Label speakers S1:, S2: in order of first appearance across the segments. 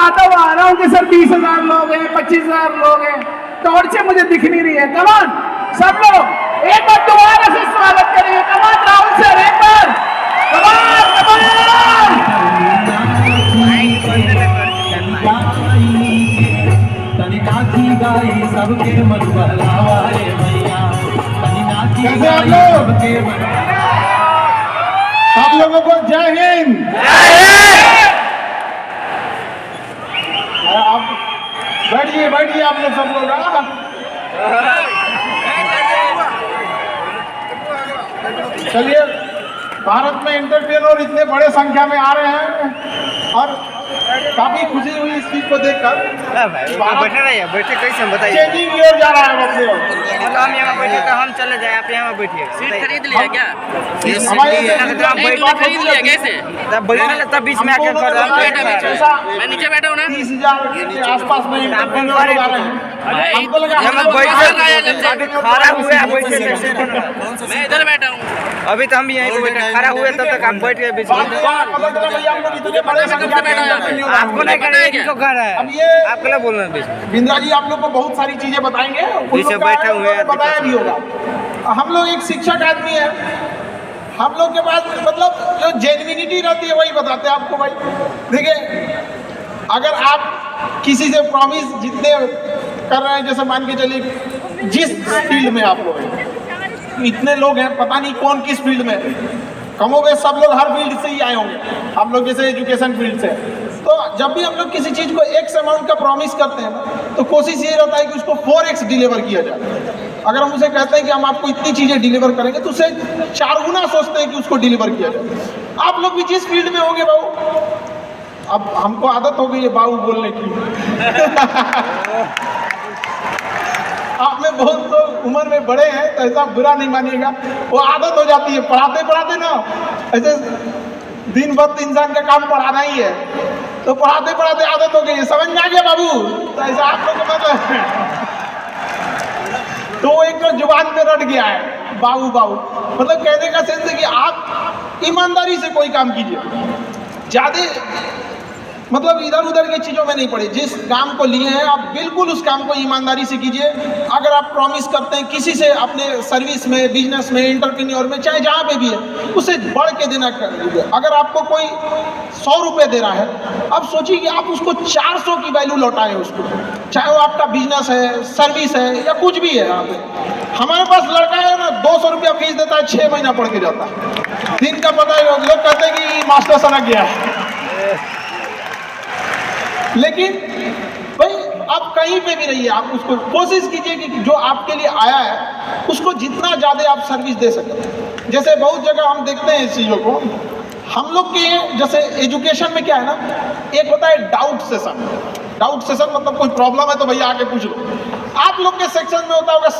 S1: आता हुआ आ रहा हूँ कि सर 20,000 लोग हैं, 25,000 लोग हैं, टॉर्चें मुझे दिख नहीं रही है। कमान सब लोग एक बार दोबारा से स्वागत करेंगे। कमान राहुल सर, एक बार कमान कमान।
S2: सबके मन बहलावा रे भैया,
S3: कैसे आप लोग? आप लोगों को जय हिंद। आप बैठिए बैठिए, आप लोग सब लोग चलिए। भारत में एंटरप्रेन्योर इतने बड़े संख्या में आ रहे हैं और काफी खुशी हुई इस चीज को देखकर।
S4: बैठे रहिए, बैठे कैसे बताइए।
S3: चेंजिंग की ओर जा रहा है अपने ओर।
S4: मतलब हम यहाँ बैठे तो हम चले जाए, आप यहाँ बैठिए।
S5: सीट खरीद लिया क्या?
S3: हमारे
S5: खरीद लिया कैसे?
S4: तब बैठे तब बीच में आके कर
S5: मैं नीचे बैठा हूँ ना।
S3: 30,000 के आसपास में एंटरप्रेन्योर लोग आ रहे हैं। हमको लगा
S4: खड़ा हुए बैठे,
S5: मैं इधर बैठा हूँ।
S4: अभी तो हम यहीं पे बैठे, खड़ा हुए तब तक आप बैठ गए बीच में। आपको नहीं कर रहे हैं, किसको कह रहा है?
S3: अब ये
S4: आपको क्या बोल रहे हैं बीच में?
S3: बिंद्रा जी आप लोग को बहुत सारी चीजें बताएंगे,
S4: पीछे बैठे हुए हैं,
S3: बताया भी होगा। हम लोग एक शिक्षक आदमी है, हम लोग के पास मतलब जो जेन्युइनिटी रहती है वही बताते हैं आपको भाई। देखिए, अगर आप किसी से प्रॉमिस जितने कर रहे हैं, जैसे मान के चलिए जिस फील्ड में आप लोग हैं, इतने लोग हैं, पता नहीं कौन किस फील्ड में, कमोगे सब लोग हर फील्ड से ही आए होंगे। हम लोग जैसे एजुकेशन फील्ड से, तो जब भी हम लोग किसी चीज़ को एक्स अमाउंट का प्रॉमिस करते हैं ना, तो कोशिश ये रहता है कि उसको 4x डिलीवर किया जाए। अगर हम उसे कहते हैं कि हम आपको इतनी चीज़ें डिलीवर करेंगे, तो उसे 4 गुना सोचते हैं कि उसको डिलीवर किया जाए। आप लोग भी जिस फील्ड में होंगे बाबू, अब हमको आदत हो गई है बाबू बोलने की। आप में बहुत लोग उम्र में बड़े हैं तो ऐसा बुरा नहीं मानिएगा, वो आदत हो जाती है। पढ़ाते पढ़ाते ना, ऐसे दिन भर इंसान का काम पढ़ाना ही है, तो पढ़ाते पढ़ाते आदत हो गई है। समझ में आ गया बाबू? तो ऐसा आप लोग को मतलब तो एक तो जुबान पे रट गया है बाबू बाबू। मतलब कहने का सेंस है कि आप ईमानदारी से कोई काम कीजिए, ज़्यादा मतलब इधर उधर की चीज़ों में नहीं पड़े। जिस काम को लिए हैं आप बिल्कुल उस काम को ईमानदारी से कीजिए। अगर आप प्रॉमिस करते हैं किसी से, अपने सर्विस में, बिजनेस में, एंटरप्रेन्योर में, चाहे जहाँ पे भी है, उसे बढ़ के देना कर लीजिए। अगर आपको कोई 100 रुपये दे रहा है, अब सोचिए कि आप उसको 400 की वैल्यू लौटाएं उसको, चाहे वो आपका बिजनेस है, सर्विस है या कुछ भी है। हमारे पास लड़का है ना, 200 रुपया फीस देता है, 6 महीना पढ़ के जाता है। दिन का पता है, लोग कहते हैं कि मास्टर सनक गया है। लेकिन भाई आप कहीं पे भी रहिए, आप उसको कोशिश कीजिए कि जो आपके लिए आया है उसको जितना ज़्यादा आप सर्विस दे सकें। जैसे बहुत जगह हम देखते हैं इस चीज़ों को, हम लोग के जैसे एजुकेशन में क्या है ना, एक होता है डाउट सेशन। डाउट सेशन मतलब कोई प्रॉब्लम है तो भैया आके पूछ लो। आप लोग के सेक्शन में होता होगा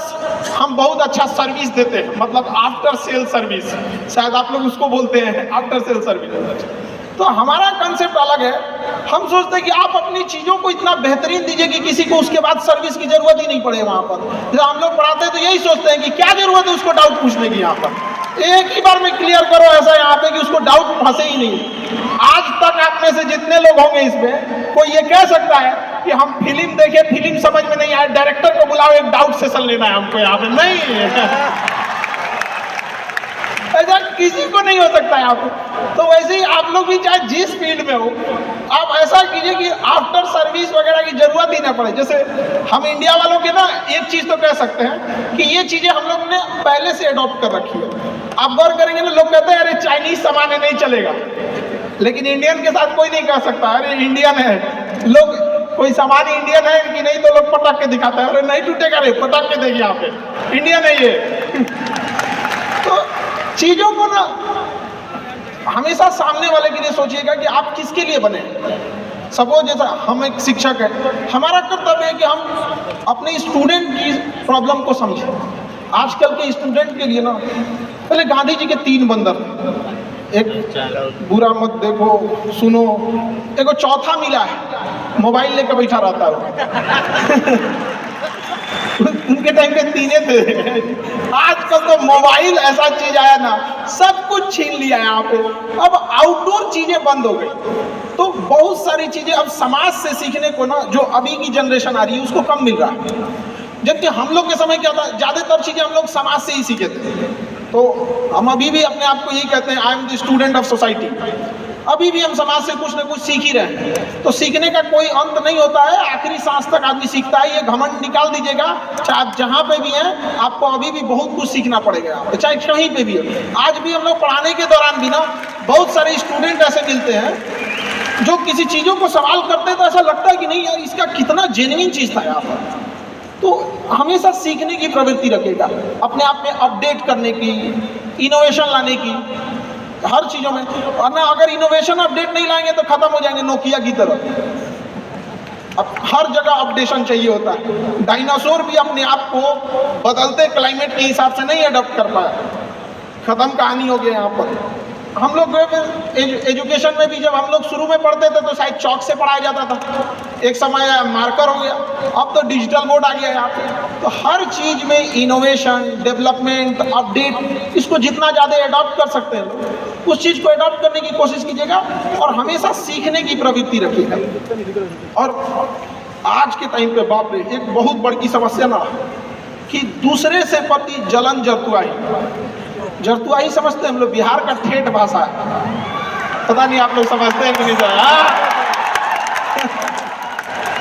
S3: हम बहुत अच्छा सर्विस देते हैं, मतलब आफ्टर सेल सर्विस, शायद आप लोग उसको बोलते हैं आफ्टर सेल सर्विस। तो हमारा कंसेप्ट अलग है। हम सोचते हैं कि आप अपनी चीज़ों को इतना बेहतरीन दीजिए कि किसी को उसके बाद सर्विस की जरूरत ही नहीं पड़े वहाँ पर। जब हम लोग पढ़ाते हैं तो यही सोचते हैं कि क्या जरूरत है उसको डाउट पूछने की। यहाँ पर एक ही बार में क्लियर करो ऐसा यहाँ पे कि उसको डाउट फंसे ही नहीं। आज तक आप में से जितने लोग होंगे इसमें, कोई ये कह सकता है कि हम फिल्म देखे, फिल्म समझ में नहीं आया, डायरेक्टर को बुलाओ, एक डाउट सेशन लेना है हमको यहाँ पे? नहीं। ऐसा किसी को नहीं हो सकता है। आप तो वैसे ही आप लोग भी चाहे जिस फील्ड में हो, आप ऐसा कीजिए कि आफ्टर सर्विस वगैरह की जरूरत ही ना पड़े। जैसे हम इंडिया वालों के ना एक चीज़ तो कह सकते हैं कि ये चीज़ें हम लोग ने पहले से अडॉप्ट कर रखी है। आप गौर करेंगे ना, लोग कहते हैं अरे चाइनीज सामान है नहीं चलेगा, लेकिन इंडियन के साथ कोई नहीं कह सकता अरे इंडियन है। लोग कोई सामान इंडियन है कि नहीं तो लोग पटक के दिखाता है, अरे नहीं टूटेगा रे, पटक के देगी यहाँ पे, इंडियन है ये। तो चीज़ों को ना हमेशा सामने वाले के लिए सोचिएगा कि आप किसके लिए बने। सपोज जैसा हम एक शिक्षक है, हमारा कर्तव्य है कि हम अपने स्टूडेंट की प्रॉब्लम को समझें। आजकल के स्टूडेंट के लिए ना, पहले गांधी जी के 3 बंदर थे, एक बुरा मत देखो सुनो, एक चौथा मिला है, मोबाइल लेकर बैठा रहता है। उनके टाइम पे तीने थे। आजकल तो मोबाइल ऐसा चीज आया ना, सब कुछ छीन लिया यहाँ पे। अब आउटडोर चीजें बंद हो गई, तो बहुत सारी चीजें अब समाज से सीखने को ना, जो अभी की जनरेशन आ रही है उसको कम मिल रहा है। जबकि हम लोग के समय क्या था, ज्यादातर चीजें हम लोग समाज से ही सीखे थे। तो हम अभी भी अपने आप को यही कहते हैं, I am the student of society. अभी भी हम समाज से कुछ ना कुछ सीख ही रहे हैं। तो सीखने का कोई अंत नहीं होता है, आखिरी सांस तक आदमी सीखता है। ये घमंड निकाल दीजिएगा, चाहे आप जहाँ पे भी हैं, आपको अभी भी बहुत कुछ सीखना पड़ेगा, चाहे कहीं पे भी है। आज भी हम लोग पढ़ाने के दौरान भी ना, बहुत सारे स्टूडेंट ऐसे मिलते हैं जो किसी चीज़ों को सवाल करते हैं तो ऐसा लगता है कि नहीं यार, इसका कितना जेन्युइन चीज़ था यहाँ पर। तो हमेशा सीखने की प्रवृत्ति रखेगा, अपने आप में अपडेट करने की, इनोवेशन लाने की हर चीज़ों में। वरना अगर इनोवेशन अपडेट नहीं लाएंगे तो खत्म हो जाएंगे नोकिया की तरह। अब हर जगह अपडेशन चाहिए होता है। डायनासोर भी अपने आप को बदलते क्लाइमेट के हिसाब से नहीं अडॉप्ट कर पाया, खत्म कहानी हो गई यहाँ पर। हम लोग एजुकेशन में भी जब हम लोग शुरू में पढ़ते थे तो शायद चौक से पढ़ाया जाता था, एक समय मार्कर हो गया, अब तो डिजिटल बोर्ड आ गया यहाँ पे। तो हर चीज़ में इनोवेशन, डेवलपमेंट, अपडेट, इसको जितना ज़्यादा अडॉप्ट कर सकते हैं उस चीज़ को अडॉप्ट करने की कोशिश कीजिएगा और हमेशा सीखने की प्रवृत्ति रखिएगा। और आज के टाइम पे बाप रे, एक बहुत बड़ी समस्या ना कि दूसरे से प्रति जलन जरतुआही समझते हैं हम लोग, बिहार का ठेठ भाषा है। पता नहीं आप लोग समझते हैं कि नहीं सर?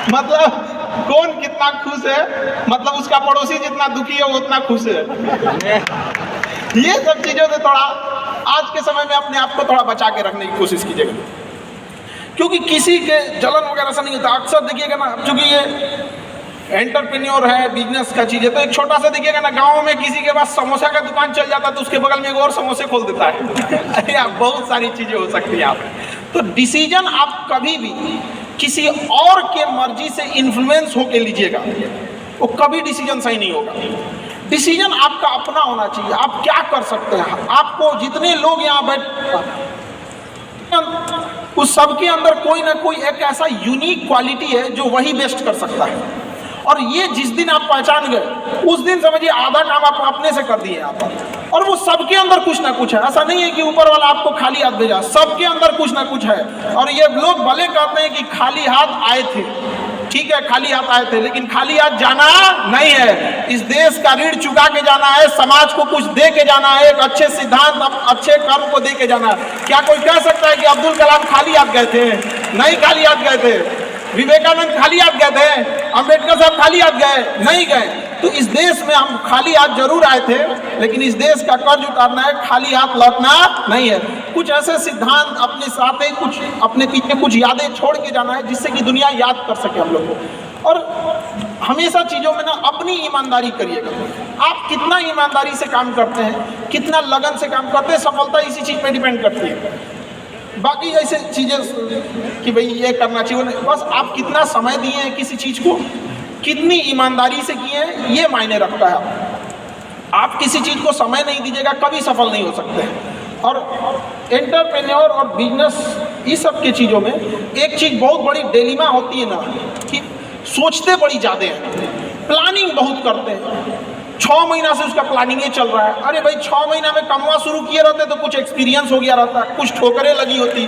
S3: मतलब कौन कितना खुश है, मतलब उसका पड़ोसी जितना दुखी है वो उतना खुश है। ये सब चीजों से थोड़ा आज के समय में अपने आप को थोड़ा बचा के रखने की कोशिश कीजिएगा, क्योंकि किसी के जलन वगैरह से नहीं होता। अक्सर देखिएगा ना, क्योंकि ये एंटरप्रेन्योर है, बिजनेस का चीज़ है, तो एक छोटा सा देखिएगा ना, गांव में किसी के पास समोसा का दुकान चल जाता है तो उसके बगल में एक और समोसे खोल देता है। अरे आप बहुत सारी चीज़ें हो सकती है आप। तो डिसीजन आप कभी भी किसी और के मर्जी से इन्फ्लुएंस होके लीजिएगा, वो कभी डिसीजन सही नहीं होगा। डिसीजन आपका अपना होना चाहिए। आप क्या कर सकते हैं, आपको जितने लोग यहाँ उस सबके अंदर कोई ना कोई एक ऐसा यूनिक क्वालिटी है जो वही बेस्ट कर सकता है। और ये जिस दिन आप पहचान गए उस दिन समझिए आधा काम आप अपने से कर दिए आप। और वो सबके अंदर कुछ ना कुछ है, ऐसा नहीं है कि ऊपर वाला आपको खाली हाथ भेजा, सबके अंदर कुछ ना कुछ है। और ये लोग भले कहते हैं कि खाली हाथ आए थे, ठीक है खाली हाथ आए थे, लेकिन खाली हाथ जाना नहीं है। इस देश का ऋण चुका के जाना है, समाज को कुछ दे के जाना है, एक अच्छे सिद्धांत, अच्छे कर्म को दे के जाना है। क्या कोई कह सकता है कि अब्दुल कलाम खाली हाथ गए थे? नहीं खाली हाथ गए थे। विवेकानंद खाली हाथ गए थे? अंबेडकर साहब खाली हाथ गए? नहीं गए। तो इस देश में हम खाली हाथ जरूर आए थे, लेकिन इस देश का कर्ज उतारना है, खाली हाथ लौटना नहीं है। कुछ ऐसे सिद्धांत अपने साथ ही, कुछ अपने पीछे कुछ यादें छोड़ के जाना है जिससे कि दुनिया याद कर सके हम लोग को। और हमेशा चीज़ों में ना अपनी ईमानदारी करिएगा। आप कितना ईमानदारी से काम करते हैं, कितना लगन से काम करते हैं, सफलता इसी चीज़ पे डिपेंड करती है। बाकी ऐसे चीज़ें कि भाई ये करना चाहिए, बस आप कितना समय दिए हैं किसी चीज़ को, कितनी ईमानदारी से किए हैं, ये मायने रखता है। आप किसी चीज़ को समय नहीं दीजिएगा कभी सफल नहीं हो सकते हैं। और एंटरप्रेन्योर और बिजनेस इस सब के चीज़ों में एक चीज़ बहुत बड़ी डिलेमा होती है ना कि सोचते बड़ी ज़्यादा हैं, प्लानिंग बहुत करते हैं। 6 महीना से उसका प्लानिंग ही चल रहा है। अरे भाई 6 महीना में कमवा शुरू किए रहते तो कुछ एक्सपीरियंस हो गया रहता, कुछ ठोकरें लगी होती,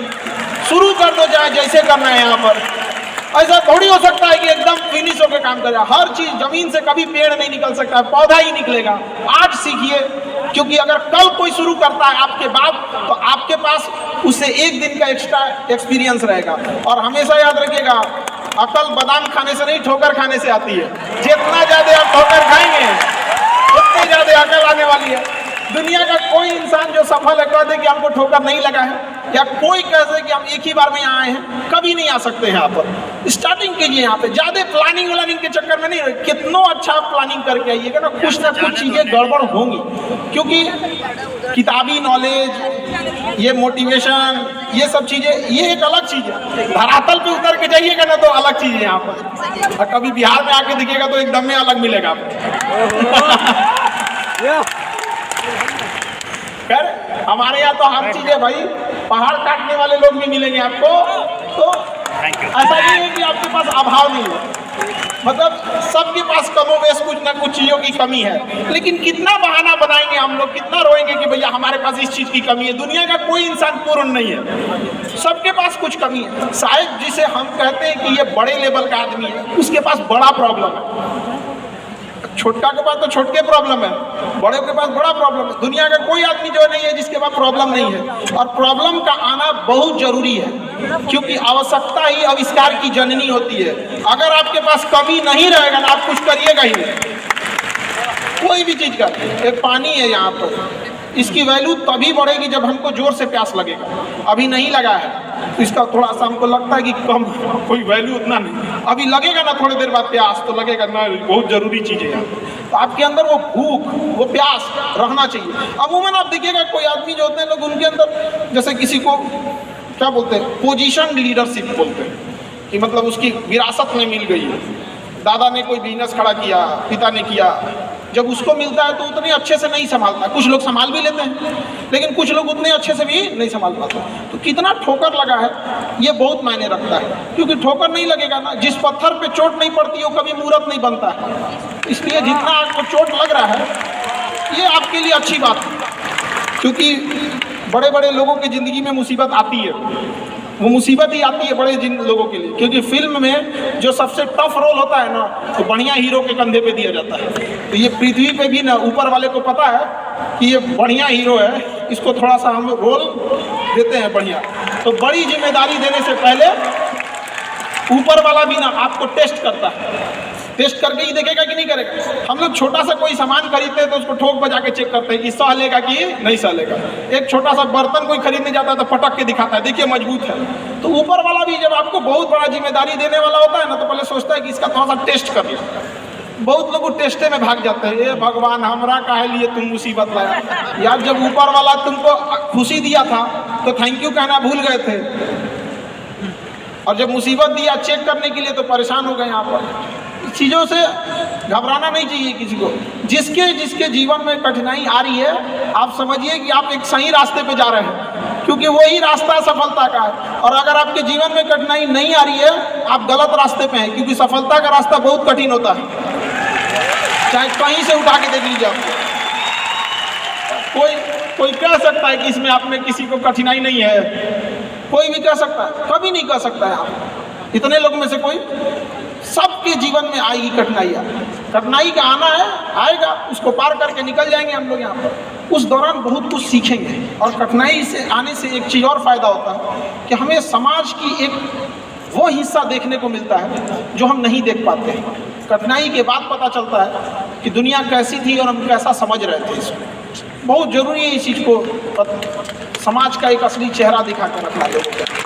S3: शुरू कर दो चाहे जैसे करना है। यहाँ पर ऐसा थोड़ी हो सकता है कि एकदम फिनिश होकर काम करे। हर चीज़ जमीन से कभी पेड़ नहीं निकल सकता है, पौधा ही निकलेगा। आज सीखिए, क्योंकि अगर कल कोई शुरू करता है आपके बाद तो आपके पास उससे एक दिन का एक्स्ट्रा एक्सपीरियंस रहेगा। और हमेशा याद रखिएगा, अकल बादाम खाने से नहीं ठोकर खाने से आती है। जितना ज़्यादा आप ठोकर खाएंगे उतनी ज़्यादा अकल आने वाली है। दुनिया का कोई इंसान जो सफल है कह दे कि हमको ठोकर नहीं लगा है, या कोई कह दे कि हम एक ही बार में यहाँ आए हैं, कभी नहीं आ सकते हैं यहाँ पर। स्टार्टिंग कीजिए यहाँ पे, ज़्यादा प्लानिंग व्लानिंग के चक्कर में नहीं रहे। कितना अच्छा प्लानिंग करके आइएगा ना कुछ चीज़ें गड़बड़ होंगी, क्योंकि किताबी नॉलेज, ये मोटिवेशन, ये सब चीज़ें ये एक अलग चीज़ है। धरातल पे उतर के जाइएगा ना तो अलग चीज़ है यहाँ पर। और कभी बिहार में आके दिखेगा तो एकदम में अलग मिलेगा खैर हमारे यहाँ तो हर चीज़ है भाई, पहाड़ काटने वाले लोग भी मिलेंगे आपको। तो ऐसा नहीं है कि आपके पास अभाव नहीं है। मतलब सबके पास कमोबेश कुछ ना कुछ चीज़ों की कमी है, लेकिन कितना बहाना बनाएंगे हम लोग, कितना रोएंगे कि भैया हमारे पास इस चीज़ की कमी है। दुनिया का कोई इंसान पूर्ण नहीं है, सबके पास कुछ कमी है। शायद जिसे हम कहते हैं कि ये बड़े लेवल का आदमी है, उसके पास बड़ा प्रॉब्लम है। छोटका के पास तो छोटके प्रॉब्लम है, बड़े के पास बड़ा प्रॉब्लम है। दुनिया का कोई आदमी जो नहीं है जिसके पास प्रॉब्लम नहीं है। और प्रॉब्लम का आना बहुत जरूरी है, क्योंकि आवश्यकता ही आविष्कार की जननी होती है। अगर आपके पास कमी नहीं रहेगा ना, आप कुछ करिएगा ही नहीं कोई भी चीज़ का। एक पानी है यहाँ पर, इसकी वैल्यू तभी बढ़ेगी जब हमको जोर से प्यास लगेगा। अभी नहीं लगा है तो इसका थोड़ा सा हमको लगता है कि कम, कोई वैल्यू उतना नहीं। अभी लगेगा ना थोड़ी देर बाद प्यास, तो लगेगा ना बहुत ज़रूरी चीज़ है यहाँ। तो आपके अंदर वो भूख, वो प्यास रहना चाहिए। अमूमन आप देखिएगा कोई आदमी जो होते हैं लोग, उनके अंदर जैसे किसी को क्या बोलते हैं, पोजीशन लीडरशिप बोलते हैं, कि मतलब उसकी विरासत में मिल गई है। दादा ने कोई बिजनेस खड़ा किया, पिता ने किया, जब उसको मिलता है तो उतने अच्छे से नहीं संभालता। कुछ लोग संभाल भी लेते हैं, लेकिन कुछ लोग उतने अच्छे से भी नहीं संभाल पाते। तो कितना ठोकर लगा है ये बहुत मायने रखता है, क्योंकि ठोकर नहीं लगेगा ना, जिस पत्थर पे चोट नहीं पड़ती वो कभी मूर्त नहीं बनता है। इसलिए जितना आपको चोट लग रहा है ये आपके लिए अच्छी बात है, क्योंकि बड़े बड़े लोगों की ज़िंदगी में मुसीबत आती है। वो मुसीबत ही आती है बड़े जिन लोगों के लिए, क्योंकि फिल्म में जो सबसे टफ रोल होता है ना, तो बढ़िया हीरो के कंधे पे दिया जाता है। तो ये पृथ्वी पे भी ना ऊपर वाले को पता है कि ये बढ़िया हीरो है, इसको थोड़ा सा हम रोल देते हैं बढ़िया। तो बड़ी जिम्मेदारी देने से पहले ऊपर वाला भी ना आपको टेस्ट करता है, टेस्ट करके ही देखेगा कि नहीं करेगा। हम लोग छोटा सा कोई सामान खरीदते हैं तो उसको ठोक बजा के चेक करते हैं कि सह लेगा कि नहीं सह लेगा। एक छोटा सा बर्तन कोई खरीदने जाता है तो पटक के दिखाता है, देखिए मजबूत है। तो ऊपर वाला भी जब आपको बहुत बड़ा जिम्मेदारी देने वाला होता है ना, तो पहले सोचता है कि इसका थोड़ा सा टेस्ट कर ले। बहुत लोग टेस्टे में भाग जाते हैं, ये भगवान हमरा काहे लिए तुम मुसीबत लाया यार। जब ऊपर वाला तुमको खुशी दिया था तो थैंक यू कहना भूल गए थे, और जब मुसीबत दिया चेक करने के लिए तो परेशान हो गए। यहाँ पर चीज़ों से घबराना नहीं चाहिए किसी को। जिसके जिसके जीवन में कठिनाई आ रही है, आप समझिए कि आप एक सही रास्ते पे जा रहे हैं, क्योंकि वही रास्ता सफलता का है। और अगर आपके जीवन में कठिनाई नहीं आ रही है, आप गलत रास्ते पे हैं, क्योंकि सफलता का रास्ता बहुत कठिन होता है। चाहे कहीं से उठा के देख लीजिए आपको, कोई कह सकता है कि इसमें आप में किसी को कठिनाई नहीं है, कोई भी कह सकता है, कभी नहीं कह सकता है आप। इतने लोग में से कोई, सबके जीवन में आएगी कठिनाइयाँ। कठिनाई का आना है, आएगा, उसको पार करके निकल जाएंगे हम लोग यहाँ पर। उस दौरान बहुत कुछ सीखेंगे। और कठिनाई से आने से एक चीज़ और फ़ायदा होता है कि हमें समाज की एक वो हिस्सा देखने को मिलता है जो हम नहीं देख पाते हैं। कठिनाई के बाद पता चलता है कि दुनिया कैसी थी और हम कैसा समझ रहे थे इसको। बहुत ज़रूरी है इस चीज़ को समाज का एक असली चेहरा दिखा कर रखना लोगों को।